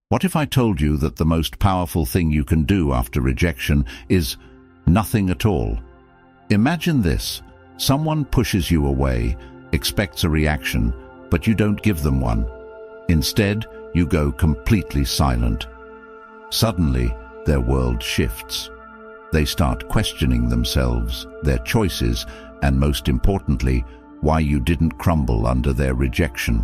What if I told you that the most powerful thing you can do after rejection is nothing at all? Imagine this. Someone pushes you away, expects a reaction, but you don't give them one. Instead, you go completely silent. Suddenly, their world shifts. They start questioning themselves, their choices, and most importantly, why you didn't crumble under their rejection.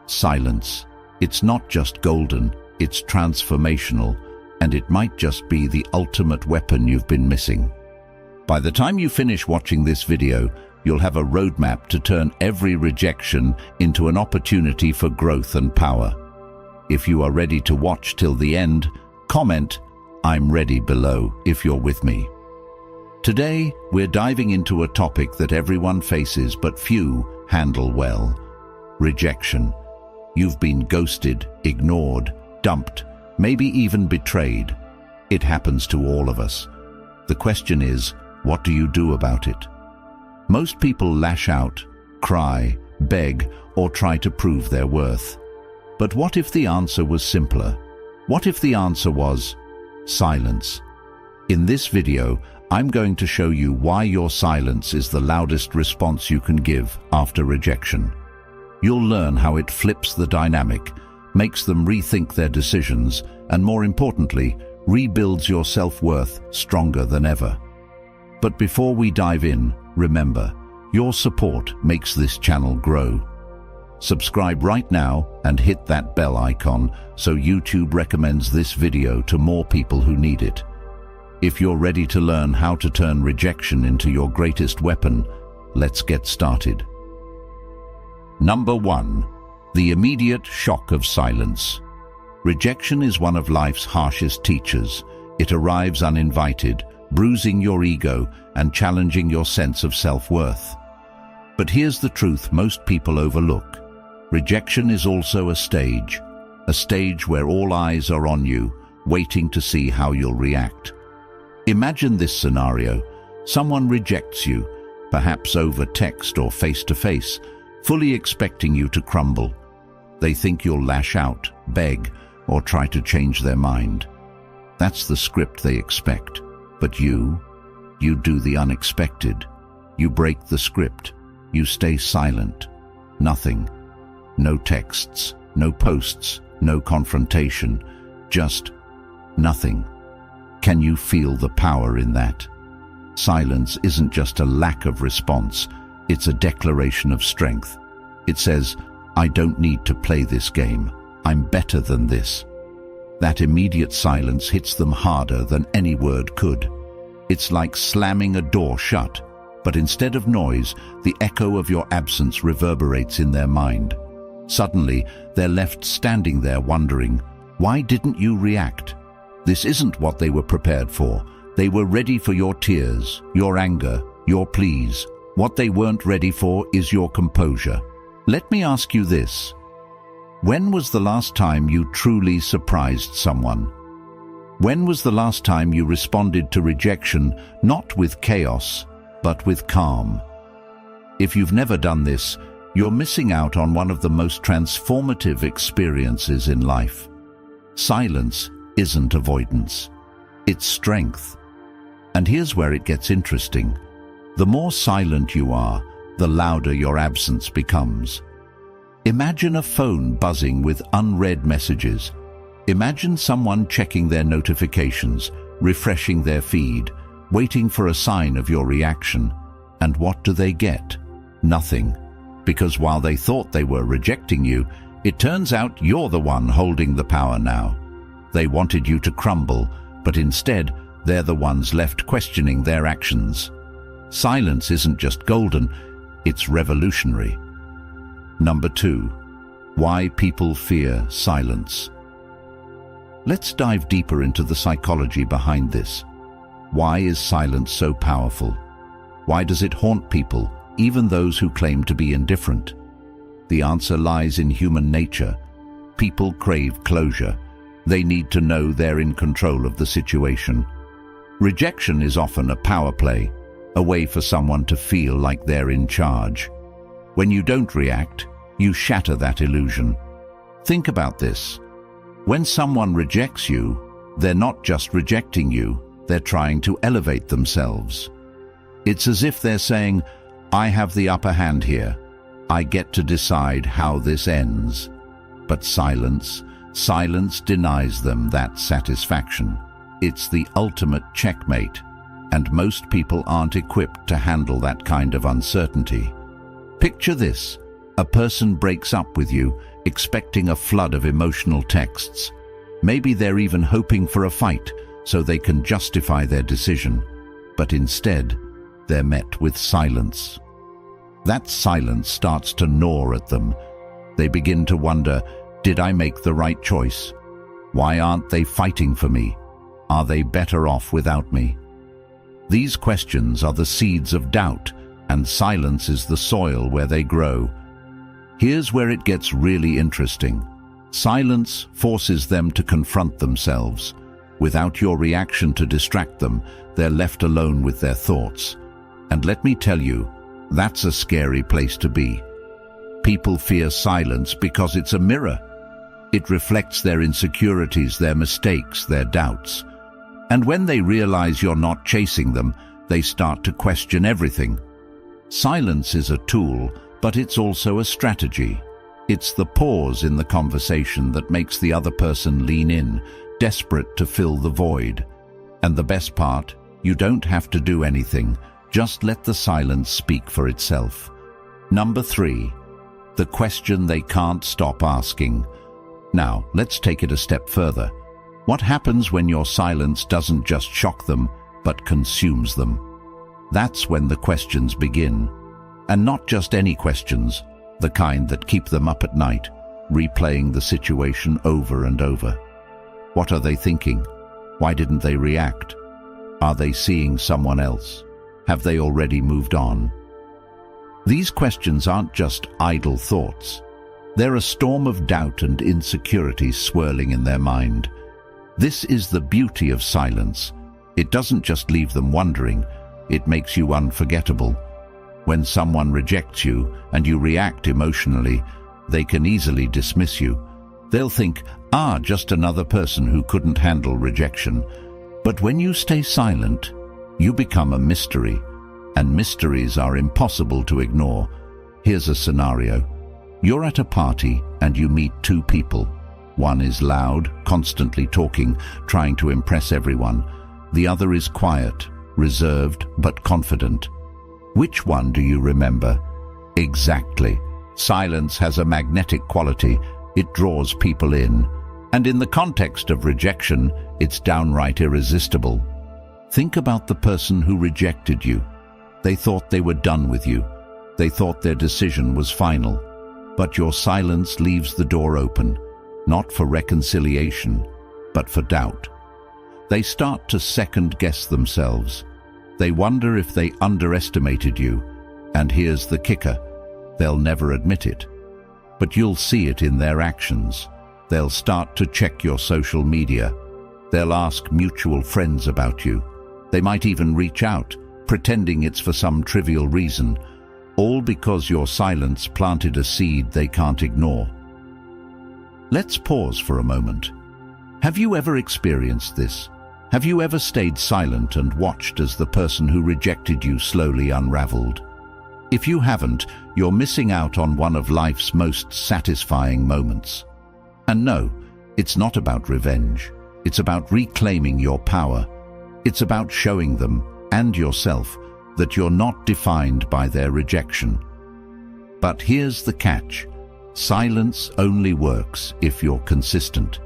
Silence. It's not just golden, it's transformational, and it might just be the ultimate weapon you've been missing. By the time you finish watching this video, you'll have a roadmap to turn every rejection into an opportunity for growth and power. If you are ready to watch till the end, comment, "I'm ready" below if you're with me. Today, we're diving into a topic that everyone faces but few handle well: rejection. You've been ghosted, ignored, dumped, maybe even betrayed. It happens to all of us. The question is, what do you do about it? Most people lash out, cry, beg, or try to prove their worth. But what if the answer was simpler? What if the answer was silence? In this video, I'm going to show you why your silence is the loudest response you can give after rejection. You'll learn how it flips the dynamic, makes them rethink their decisions, and more importantly, rebuilds your self-worth stronger than ever. But before we dive in, remember, your support makes this channel grow. Subscribe right now and hit that bell icon so YouTube recommends this video to more people who need it. If you're ready to learn how to turn rejection into your greatest weapon, let's get started. Number 1. The immediate shock of silence. Rejection is one of life's harshest teachers. It arrives uninvited, bruising your ego and challenging your sense of self-worth. But here's the truth most people overlook. Rejection is also a stage where all eyes are on you, waiting to see how you'll react. Imagine this scenario. Someone rejects you, perhaps over text or face-to-face, fully expecting you to crumble. They think you'll lash out, beg, or try to change their mind. That's the script they expect. But you do the unexpected. You break the script. You stay silent. Nothing. No texts, no posts, no confrontation. Just nothing. Can you feel the power in that? Silence isn't just a lack of response. It's a declaration of strength. It says, I don't need to play this game. I'm better than this. That immediate silence hits them harder than any word could. It's like slamming a door shut, but instead of noise, the echo of your absence reverberates in their mind. Suddenly, they're left standing there wondering, why didn't you react? This isn't what they were prepared for. They were ready for your tears, your anger, your pleas. What they weren't ready for is your composure. Let me ask you this. When was the last time you truly surprised someone? When was the last time you responded to rejection not with chaos, but with calm? If you've never done this, you're missing out on one of the most transformative experiences in life. Silence isn't avoidance. It's strength. And here's where it gets interesting. The more silent you are, the louder your absence becomes. Imagine a phone buzzing with unread messages. Imagine someone checking their notifications, refreshing their feed, waiting for a sign of your reaction. And what do they get? Nothing. Because while they thought they were rejecting you, it turns out you're the one holding the power now. They wanted you to crumble, but instead, they're the ones left questioning their actions. Silence isn't just golden, it's revolutionary. Number 2. Why people fear silence. Let's dive deeper into the psychology behind this. Why is silence so powerful? Why does it haunt people, even those who claim to be indifferent? The answer lies in human nature. People crave closure. They need to know they're in control of the situation. Rejection is often a power play, a way for someone to feel like they're in charge. When you don't react, you shatter that illusion. Think about this. When someone rejects you, they're not just rejecting you, they're trying to elevate themselves. It's as if they're saying, I have the upper hand here. I get to decide how this ends. But silence denies them that satisfaction. It's the ultimate checkmate, and most people aren't equipped to handle that kind of uncertainty. Picture this: a person breaks up with you, expecting a flood of emotional texts. Maybe they're even hoping for a fight so they can justify their decision, but instead, they're met with silence. That silence starts to gnaw at them. They begin to wonder, did I make the right choice? Why aren't they fighting for me? Are they better off without me? These questions are the seeds of doubt, and silence is the soil where they grow. Here's where it gets really interesting. Silence forces them to confront themselves. Without your reaction to distract them, they're left alone with their thoughts. And let me tell you, that's a scary place to be. People fear silence because it's a mirror. It reflects their insecurities, their mistakes, their doubts. And when they realize you're not chasing them, they start to question everything. Silence is a tool, but it's also a strategy. It's the pause in the conversation that makes the other person lean in, desperate to fill the void. And the best part, you don't have to do anything. Just let the silence speak for itself. Number 3, the question they can't stop asking. Now, let's take it a step further. What happens when your silence doesn't just shock them, but consumes them? That's when the questions begin. And not just any questions, the kind that keep them up at night, replaying the situation over and over. What are they thinking? Why didn't they react? Are they seeing someone else? Have they already moved on? These questions aren't just idle thoughts. They're a storm of doubt and insecurity swirling in their mind. This is the beauty of silence. It doesn't just leave them wondering, it makes you unforgettable. When someone rejects you and you react emotionally, they can easily dismiss you. They'll think, just another person who couldn't handle rejection. But when you stay silent, you become a mystery, and mysteries are impossible to ignore. Here's a scenario. You're at a party and you meet two people. One is loud, constantly talking, trying to impress everyone. The other is quiet, reserved, but confident. Which one do you remember? Exactly. Silence has a magnetic quality. It draws people in. And in the context of rejection, it's downright irresistible. Think about the person who rejected you. They thought they were done with you. They thought their decision was final. But your silence leaves the door open, not for reconciliation, but for doubt. They start to second-guess themselves. They wonder if they underestimated you. And here's the kicker: they'll never admit it. But you'll see it in their actions. They'll start to check your social media. They'll ask mutual friends about you. They might even reach out, pretending it's for some trivial reason, all because your silence planted a seed they can't ignore. Let's pause for a moment. Have you ever experienced this? Have you ever stayed silent and watched as the person who rejected you slowly unraveled? If you haven't, you're missing out on one of life's most satisfying moments. And no, it's not about revenge. It's about reclaiming your power. It's about showing them, and yourself, that you're not defined by their rejection. But here's the catch. Silence only works if you're consistent.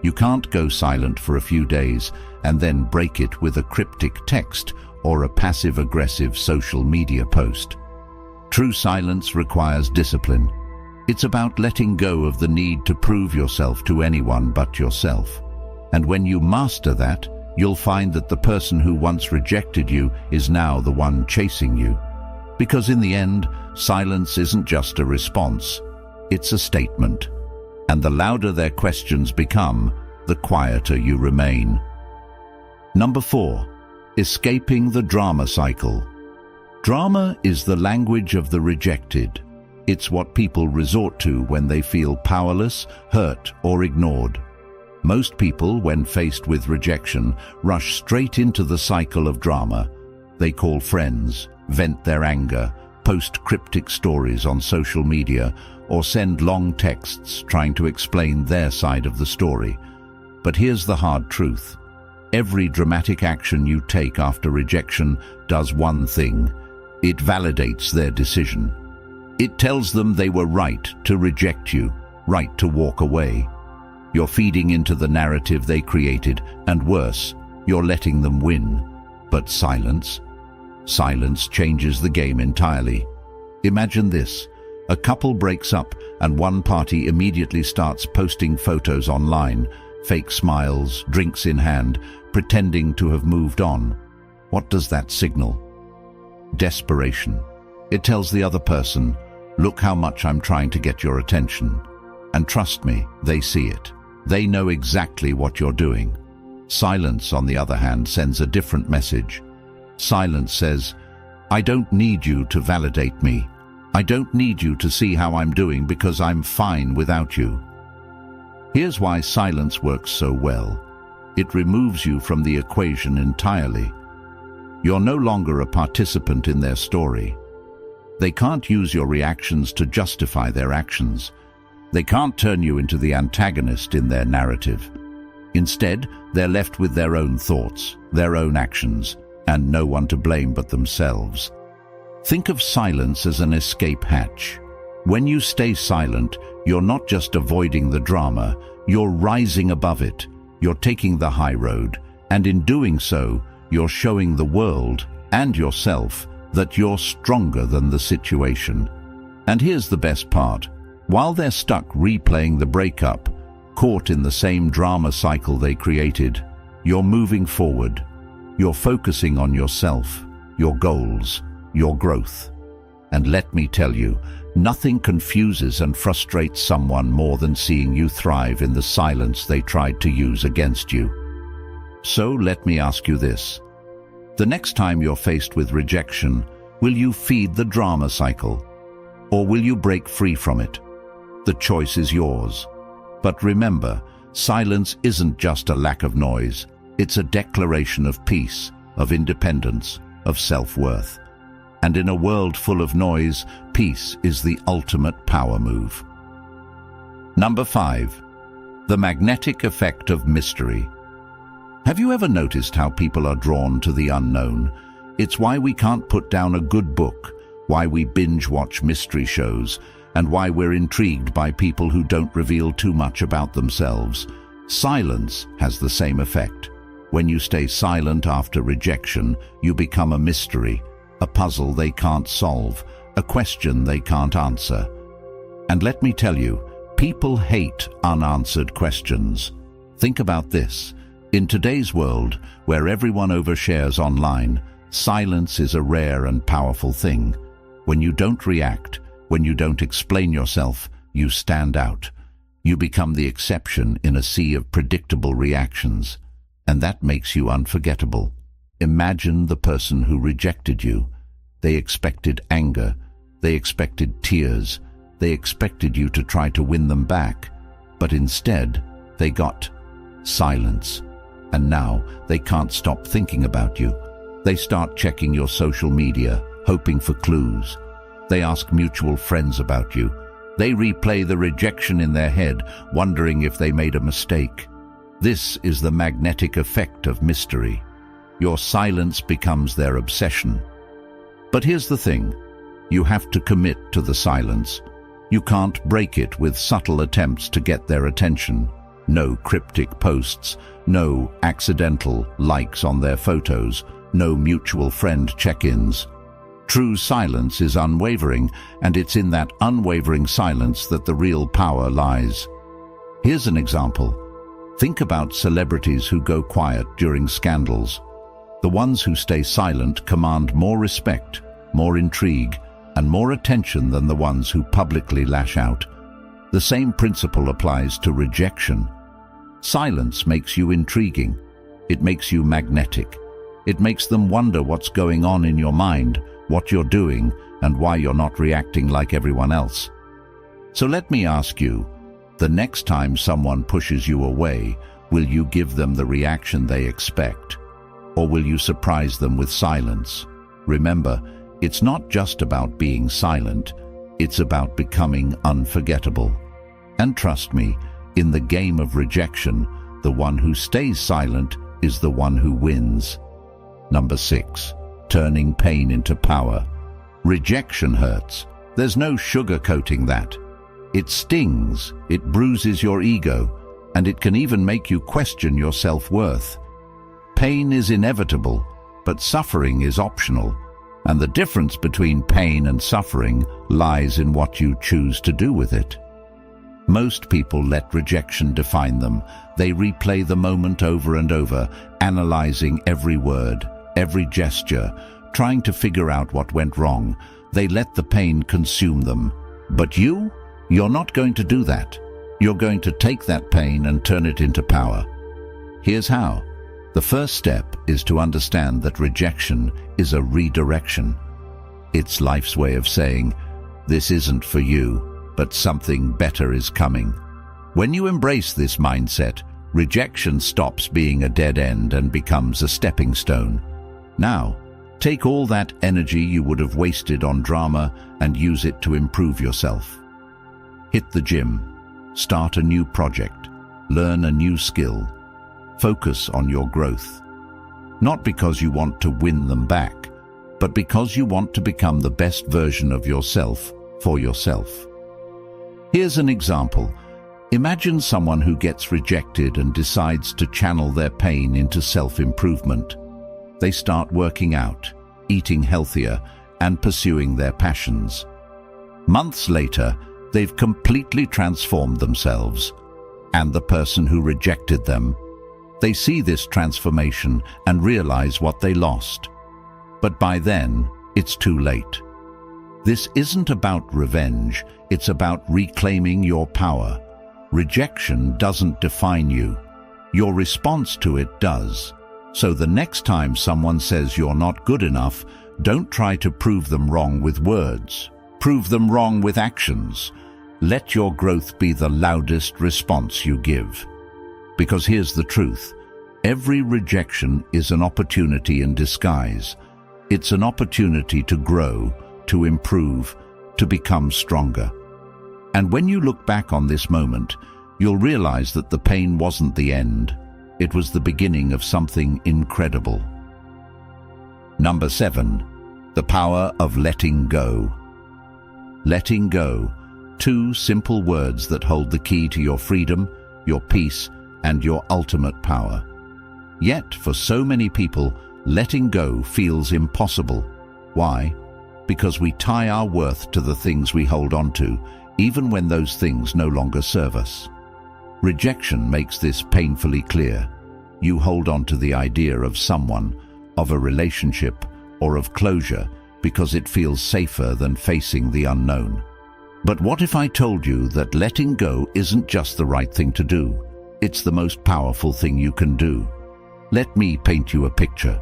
You can't go silent for a few days and then break it with a cryptic text or a passive-aggressive social media post. True silence requires discipline. It's about letting go of the need to prove yourself to anyone but yourself. And when you master that, you'll find that the person who once rejected you is now the one chasing you. Because in the end, silence isn't just a response, it's a statement. And the louder their questions become, the quieter you remain. Number 4, escaping the drama cycle. Drama is the language of the rejected. It's what people resort to when they feel powerless, hurt, or ignored. Most people, when faced with rejection, rush straight into the cycle of drama. They call friends, vent their anger, post cryptic stories on social media, or send long texts trying to explain their side of the story. But here's the hard truth. Every dramatic action you take after rejection does one thing. It validates their decision. It tells them they were right to reject you, right to walk away. You're feeding into the narrative they created, and worse, you're letting them win. But silence? Silence changes the game entirely. Imagine this. A couple breaks up and one party immediately starts posting photos online, fake smiles, drinks in hand, pretending to have moved on. What does that signal? Desperation. It tells the other person, look how much I'm trying to get your attention. And trust me, they see it. They know exactly what you're doing. Silence, on the other hand, sends a different message. Silence says, I don't need you to validate me. I don't need you to see how I'm doing because I'm fine without you. Here's why silence works so well. It removes you from the equation entirely. You're no longer a participant in their story. They can't use your reactions to justify their actions. They can't turn you into the antagonist in their narrative. Instead, they're left with their own thoughts, their own actions, and no one to blame but themselves. Think of silence as an escape hatch. When you stay silent, you're not just avoiding the drama, you're rising above it. You're taking the high road, and in doing so, you're showing the world and yourself that you're stronger than the situation. And here's the best part. While they're stuck replaying the breakup, caught in the same drama cycle they created, you're moving forward. You're focusing on yourself, your goals, your growth. And let me tell you, nothing confuses and frustrates someone more than seeing you thrive in the silence they tried to use against you. So let me ask you this. The next time you're faced with rejection, will you feed the drama cycle? Or will you break free from it? The choice is yours. But remember, silence isn't just a lack of noise. It's a declaration of peace, of independence, of self-worth. And in a world full of noise, peace is the ultimate power move. Number 5. The magnetic effect of mystery. Have you ever noticed how people are drawn to the unknown? It's why we can't put down a good book, why we binge-watch mystery shows, and why we're intrigued by people who don't reveal too much about themselves. Silence has the same effect. When you stay silent after rejection, you become a mystery, a puzzle they can't solve, a question they can't answer. And let me tell you, people hate unanswered questions. Think about this. In today's world, where everyone overshares online, silence is a rare and powerful thing. When you don't react, when you don't explain yourself, you stand out. You become the exception in a sea of predictable reactions. And that makes you unforgettable. Imagine the person who rejected you. They expected anger. They expected tears. They expected you to try to win them back. But instead, they got silence. And now they can't stop thinking about you. They start checking your social media, hoping for clues. They ask mutual friends about you. They replay the rejection in their head, wondering if they made a mistake. This is the magnetic effect of mystery. Your silence becomes their obsession. But here's the thing. You have to commit to the silence. You can't break it with subtle attempts to get their attention. No cryptic posts, no accidental likes on their photos, no mutual friend check-ins. True silence is unwavering, and it's in that unwavering silence that the real power lies. Here's an example. Think about celebrities who go quiet during scandals. The ones who stay silent command more respect, more intrigue, and more attention than the ones who publicly lash out. The same principle applies to rejection. Silence makes you intriguing. It makes you magnetic. It makes them wonder what's going on in your mind, what you're doing, and why you're not reacting like everyone else. So let me ask you, the next time someone pushes you away, Will you give them the reaction they expect? Or will you surprise them with silence? Remember, it's not just about being silent, it's about becoming unforgettable. And trust me, in the game of rejection, the one who stays silent is the one who wins. Number 6, turning pain into power. Rejection hurts. There's no sugarcoating that. It stings, it bruises your ego, and it can even make you question your self-worth. Pain is inevitable, but suffering is optional, and the difference between pain and suffering lies in what you choose to do with it. Most people let rejection define them. They replay the moment over and over, analyzing every word, every gesture, trying to figure out what went wrong. They let the pain consume them. But you're not going to do that. You're going to take that pain and turn it into power. Here's how. The first step is to understand that rejection is a redirection. It's life's way of saying, this isn't for you, but something better is coming. When you embrace this mindset, rejection stops being a dead end and becomes a stepping stone. Now, take all that energy you would have wasted on drama and use it to improve yourself. Hit the gym, start a new project, learn a new skill. Focus on your growth. Not because you want to win them back, but because you want to become the best version of yourself for yourself. Here's an example. Imagine someone who gets rejected and decides to channel their pain into self-improvement. They start working out, eating healthier, and pursuing their passions. Months later, they've completely transformed themselves, and the person who rejected them. They see this transformation and realize what they lost. But by then, it's too late. This isn't about revenge, it's about reclaiming your power. Rejection doesn't define you. Your response to it does. So the next time someone says you're not good enough, don't try to prove them wrong with words. Prove them wrong with actions. Let your growth be the loudest response you give. Because here's the truth. Every rejection is an opportunity in disguise. It's an opportunity to grow, to improve, to become stronger. And when you look back on this moment, you'll realize that the pain wasn't the end. It was the beginning of something incredible. Number 7, the power of letting go. Letting go. 2 simple words that hold the key to your freedom, your peace, and your ultimate power. Yet, for so many people, letting go feels impossible. Why? Because we tie our worth to the things we hold on to, even when those things no longer serve us. Rejection makes this painfully clear. You hold on to the idea of someone, of a relationship, or of closure because it feels safer than facing the unknown. But what if I told you that letting go isn't just the right thing to do? It's the most powerful thing you can do. Let me paint you a picture.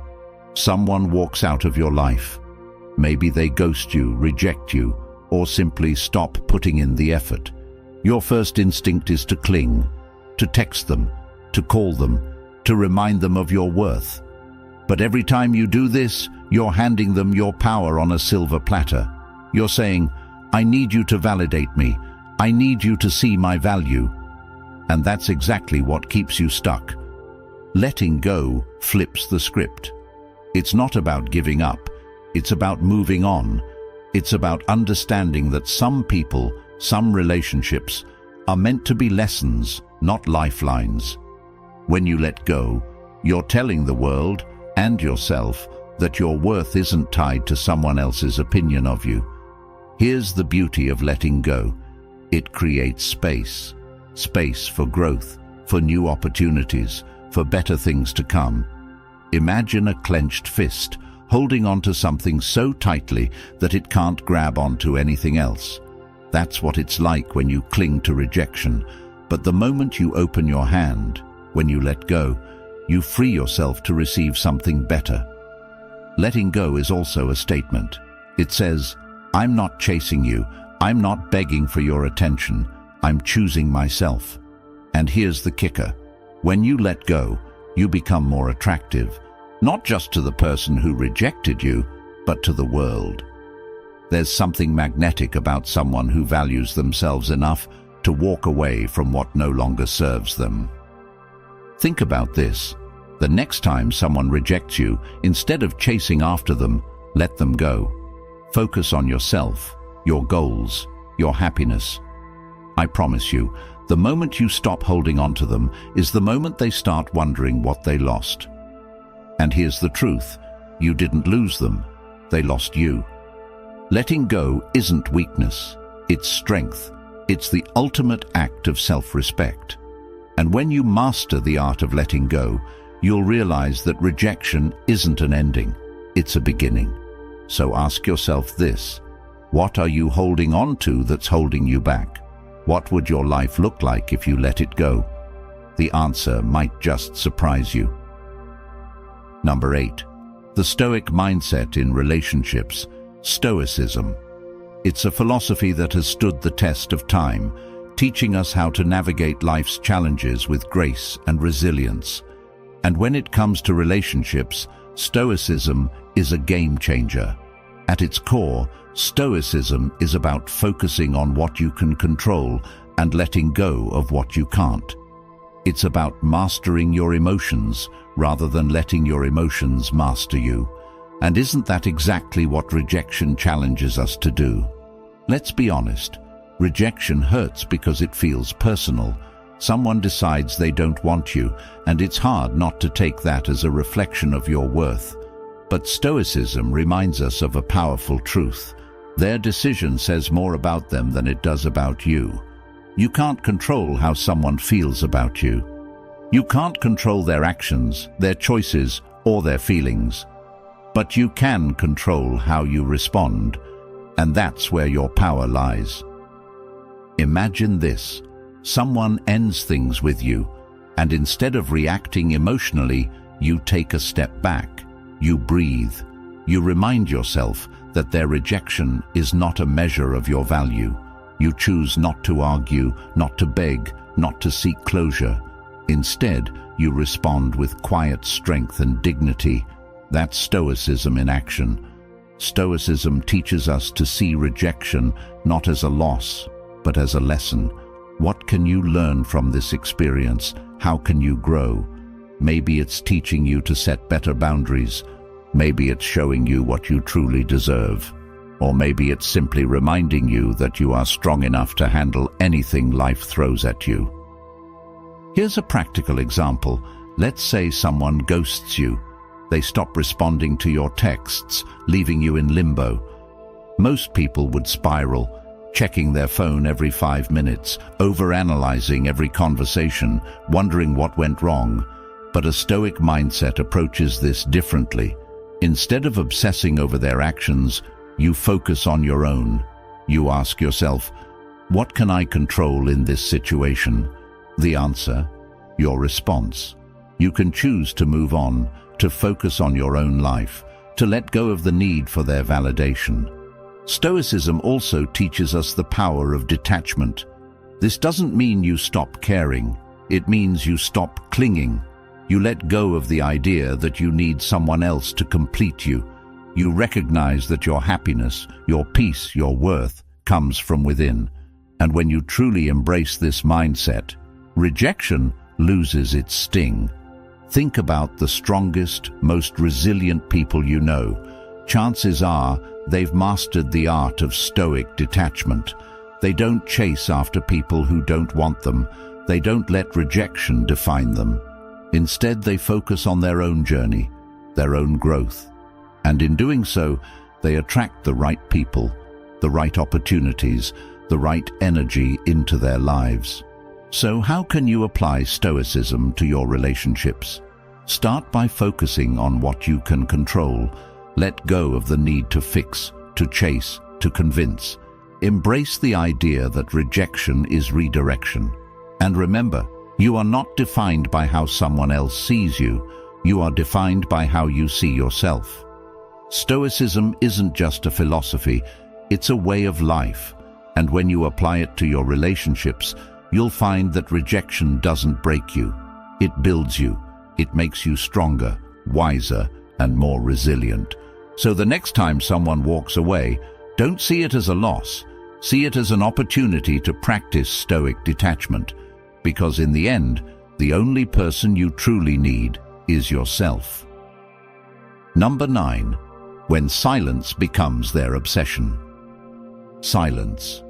Someone walks out of your life. Maybe they ghost you, reject you, or simply stop putting in the effort. Your first instinct is to cling, to text them, to call them, to remind them of your worth. But every time you do this, you're handing them your power on a silver platter. You're saying, I need you to validate me. I need you to see my value. And that's exactly what keeps you stuck. Letting go flips the script. It's not about giving up. It's about moving on. It's about understanding that some people, some relationships, are meant to be lessons, not lifelines. When you let go, you're telling the world and yourself that your worth isn't tied to someone else's opinion of you. Here's the beauty of letting go. It creates space. Space for growth, for new opportunities, for better things to come. Imagine a clenched fist, holding onto something so tightly that it can't grab onto anything else. That's what it's like when you cling to rejection. But the moment you open your hand, when you let go, you free yourself to receive something better. Letting go is also a statement. It says, I'm not chasing you. I'm not begging for your attention. I'm choosing myself. And here's the kicker. When you let go, you become more attractive, not just to the person who rejected you, but to the world. There's something magnetic about someone who values themselves enough to walk away from what no longer serves them. Think about this. The next time someone rejects you, instead of chasing after them, let them go. Focus on yourself, your goals, your happiness. I promise you, the moment you stop holding on to them is the moment they start wondering what they lost. And here's the truth, you didn't lose them, they lost you. Letting go isn't weakness, it's strength. It's the ultimate act of self-respect. And when you master the art of letting go, you'll realize that rejection isn't an ending, it's a beginning. So ask yourself this, what are you holding on to that's holding you back? What would your life look like if you let it go? The answer might just surprise you. Number 8. The Stoic mindset in relationships, Stoicism. It's a philosophy that has stood the test of time, teaching us how to navigate life's challenges with grace and resilience. And when it comes to relationships, Stoicism is a game changer. At its core, Stoicism is about focusing on what you can control and letting go of what you can't. It's about mastering your emotions rather than letting your emotions master you. And isn't that exactly what rejection challenges us to do? Let's be honest, rejection hurts because it feels personal. Someone decides they don't want you, and it's hard not to take that as a reflection of your worth. But Stoicism reminds us of a powerful truth. Their decision says more about them than it does about you. You can't control how someone feels about you. You can't control their actions, their choices, or their feelings. But you can control how you respond, and that's where your power lies. Imagine this. Someone ends things with you, and instead of reacting emotionally, you take a step back. You breathe. You remind yourself that their rejection is not a measure of your value. You choose not to argue, not to beg, not to seek closure. Instead, you respond with quiet strength and dignity. That's Stoicism in action. Stoicism teaches us to see rejection not as a loss, but as a lesson. What can you learn from this experience? How can you grow? Maybe it's teaching you to set better boundaries. Maybe it's showing you what you truly deserve. Or maybe it's simply reminding you that you are strong enough to handle anything life throws at you. Here's a practical example. Let's say someone ghosts you. They stop responding to your texts, leaving you in limbo. Most people would spiral, checking their phone every 5 minutes, overanalyzing every conversation, wondering what went wrong. But a Stoic mindset approaches this differently. Instead of obsessing over their actions, you focus on your own. You ask yourself, what can I control in this situation? The answer, your response. You can choose to move on, to focus on your own life, to let go of the need for their validation. Stoicism also teaches us the power of detachment. This doesn't mean you stop caring. It means you stop clinging. You let go of the idea that you need someone else to complete you. You recognize that your happiness, your peace, your worth comes from within. And when you truly embrace this mindset, rejection loses its sting. Think about the strongest, most resilient people you know. Chances are they've mastered the art of Stoic detachment. They don't chase after people who don't want them. They don't let rejection define them. Instead, they focus on their own journey, their own growth. And in doing so, they attract the right people, the right opportunities, the right energy into their lives. So how can you apply Stoicism to your relationships? Start by focusing on what you can control. Let go of the need to fix, to chase, to convince. Embrace the idea that rejection is redirection. And remember, you are not defined by how someone else sees you. You are defined by how you see yourself. Stoicism isn't just a philosophy, it's a way of life. And when you apply it to your relationships, you'll find that rejection doesn't break you. It builds you. It makes you stronger, wiser, and more resilient. So the next time someone walks away, don't see it as a loss. See it as an opportunity to practice Stoic detachment, because in the end, the only person you truly need is yourself. Number 9. When silence becomes their obsession. Silence.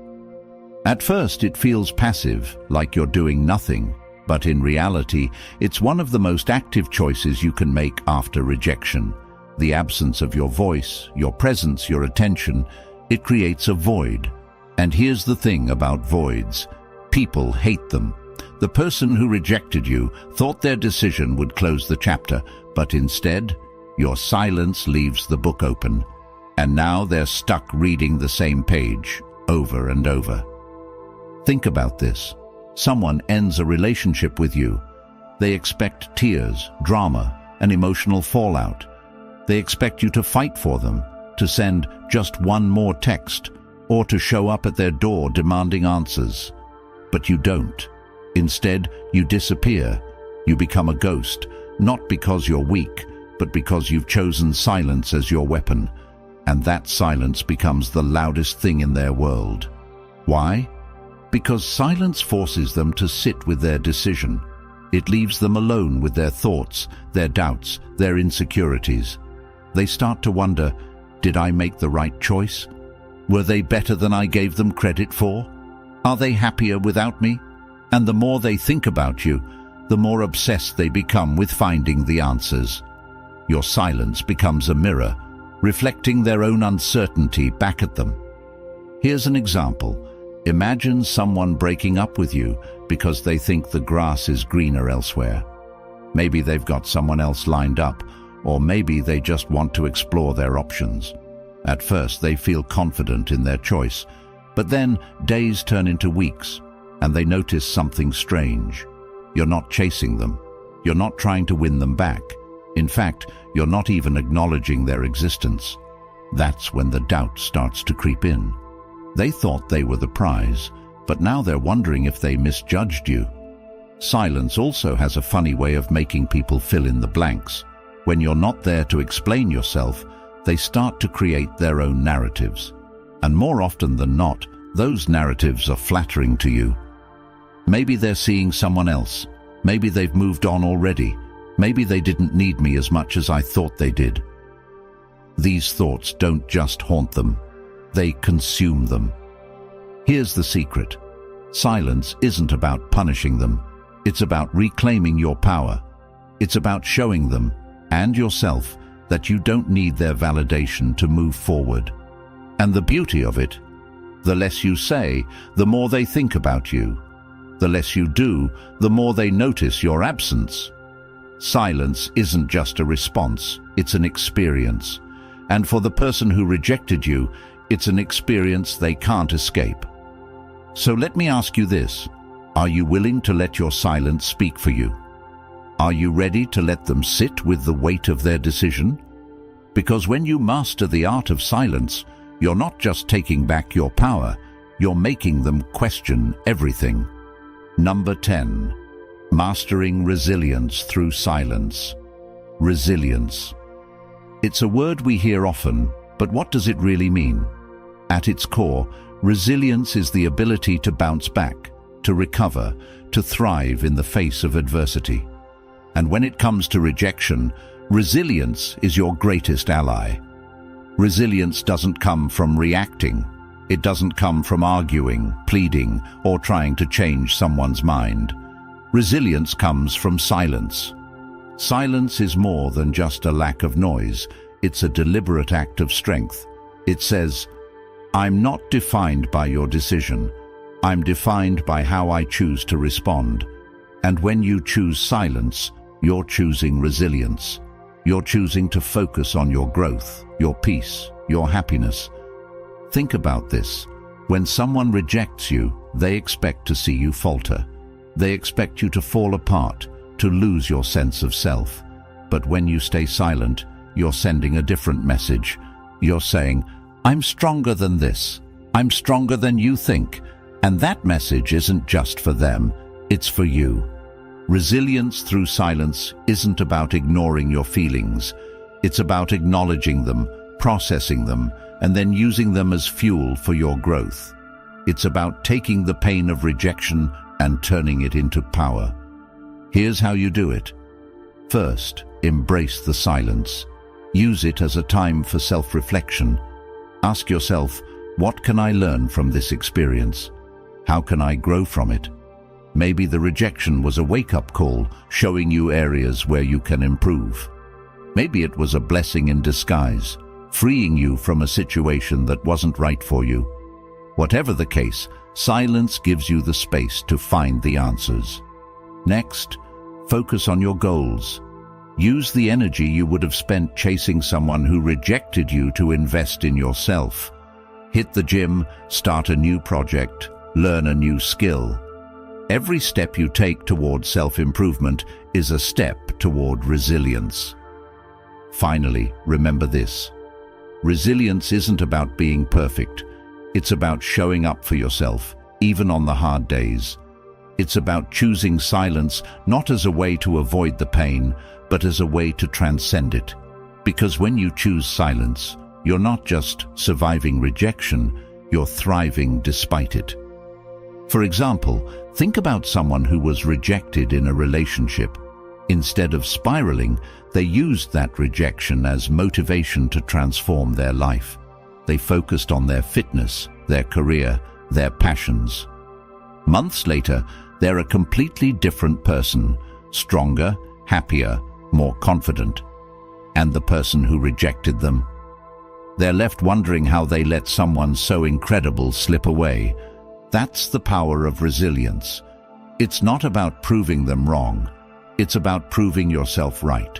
At first it feels passive, like you're doing nothing, but in reality, it's one of the most active choices you can make after rejection. The absence of your voice, your presence, your attention, it creates a void. And here's the thing about voids. People hate them. The person who rejected you thought their decision would close the chapter, but instead, your silence leaves the book open. And now they're stuck reading the same page over and over. Think about this. Someone ends a relationship with you. They expect tears, drama, and emotional fallout. They expect you to fight for them, to send just one more text, or to show up at their door demanding answers. But you don't. Instead, you disappear. You become a ghost, not because you're weak, but because you've chosen silence as your weapon. And that silence becomes the loudest thing in their world. Why? Because silence forces them to sit with their decision. It leaves them alone with their thoughts, their doubts, their insecurities. They start to wonder, did I make the right choice? Were they better than I gave them credit for? Are they happier without me? And the more they think about you, the more obsessed they become with finding the answers. Your silence becomes a mirror, reflecting their own uncertainty back at them. Here's an example. Imagine someone breaking up with you because they think the grass is greener elsewhere. Maybe they've got someone else lined up, or maybe they just want to explore their options. At first, they feel confident in their choice, but then days turn into weeks, and they notice something strange. You're not chasing them. You're not trying to win them back. In fact, you're not even acknowledging their existence. That's when the doubt starts to creep in. They thought they were the prize, but now they're wondering if they misjudged you. Silence also has a funny way of making people fill in the blanks. When you're not there to explain yourself, they start to create their own narratives. And more often than not, those narratives are flattering to you. Maybe they're seeing someone else. Maybe they've moved on already. Maybe they didn't need me as much as I thought they did. These thoughts don't just haunt them. They consume them. Here's the secret. Silence isn't about punishing them. It's about reclaiming your power. It's about showing them, and yourself, that you don't need their validation to move forward. And the beauty of it, the less you say, the more they think about you. The less you do, the more they notice your absence. Silence isn't just a response, it's an experience. And for the person who rejected you, it's an experience they can't escape. So let me ask you this. Are you willing to let your silence speak for you? Are you ready to let them sit with the weight of their decision? Because when you master the art of silence, you're not just taking back your power, you're making them question everything. Number 10. Mastering resilience through silence. Resilience. It's a word we hear often, but what does it really mean? At its core, resilience is the ability to bounce back, to recover, to thrive in the face of adversity. And when it comes to rejection, resilience is your greatest ally. Resilience doesn't come from reacting. It doesn't come from arguing, pleading, or trying to change someone's mind. Resilience comes from silence. Silence is more than just a lack of noise. It's a deliberate act of strength. It says, I'm not defined by your decision. I'm defined by how I choose to respond. And when you choose silence, you're choosing resilience. You're choosing to focus on your growth, your peace, your happiness. Think about this. When someone rejects you, they expect to see you falter. They expect you to fall apart, to lose your sense of self. But when you stay silent, you're sending a different message. You're saying, I'm stronger than this. I'm stronger than you think. And that message isn't just for them, it's for you. Resilience through silence isn't about ignoring your feelings. It's about acknowledging them, processing them, and then using them as fuel for your growth. It's about taking the pain of rejection and turning it into power. Here's how you do it. First, embrace the silence. Use it as a time for self-reflection. Ask yourself, what can I learn from this experience? How can I grow from it? Maybe the rejection was a wake-up call, showing you areas where you can improve. Maybe it was a blessing in disguise, freeing you from a situation that wasn't right for you. Whatever the case, silence gives you the space to find the answers. Next, focus on your goals. Use the energy you would have spent chasing someone who rejected you to invest in yourself. Hit the gym, start a new project, learn a new skill. Every step you take toward self-improvement is a step toward resilience. Finally, remember this. Resilience isn't about being perfect. It's about showing up for yourself, even on the hard days. It's about choosing silence not as a way to avoid the pain, but as a way to transcend it. Because when you choose silence, you're not just surviving rejection, you're thriving despite it. For example, think about someone who was rejected in a relationship. Instead of spiraling, they used that rejection as motivation to transform their life. They focused on their fitness, their career, their passions. Months later, they're a completely different person, stronger, happier, more confident. And the person who rejected them? They're left wondering how they let someone so incredible slip away. That's the power of resilience. It's not about proving them wrong. It's about proving yourself right.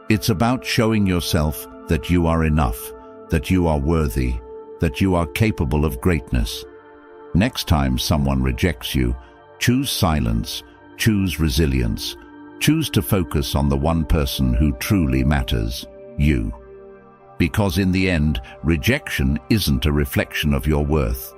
It's about showing yourself that you are enough, that you are worthy, that you are capable of greatness. Next time someone rejects you, choose silence, choose resilience, choose to focus on the one person who truly matters, you. Because in the end, rejection isn't a reflection of your worth.